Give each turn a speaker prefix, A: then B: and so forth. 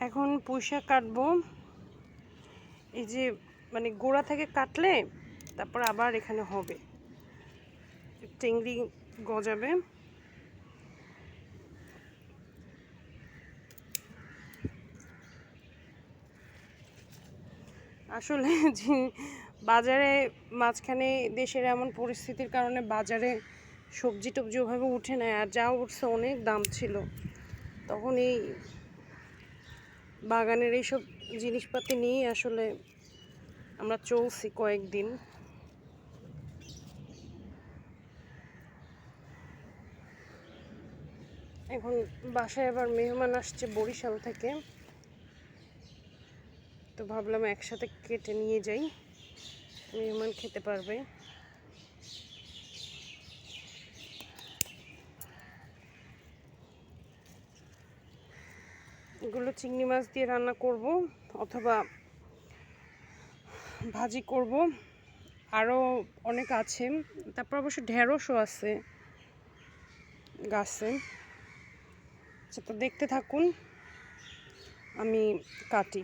A: এখন পুঁইশাক কাটবো। এই যে মানে গোড়া থেকে কাটলে তারপর আবার এখানে হবে, চিংড়ি গজাবে। আসলে যে বাজারে মাঝখানে দেশের এমন পরিস্থিতির কারণে বাজারে সবজি টবজি ওভাবে উঠে নেয়, আর যা উঠছে অনেক দাম ছিল। তখন এই বাগানের এইসব জিনিসপাতি নিয়েই আসলে আমরা চলছি কয়েকদিন। এখন বাসায় আবার মেহমান আসছে বরিশাল থেকে, তো ভাবলাম একসাথে কেটে নিয়ে যাই, মেহমান খেতে পারবে। এগুলো চিংড়ি মাছ দিয়ে রান্না করব অথবা ভাজি করব, আরও অনেক আছে। তারপর অবশ্য ঢেঁড়সও আছে গাছে। আচ্ছা, তো দেখতে থাকুন, আমি কাটি।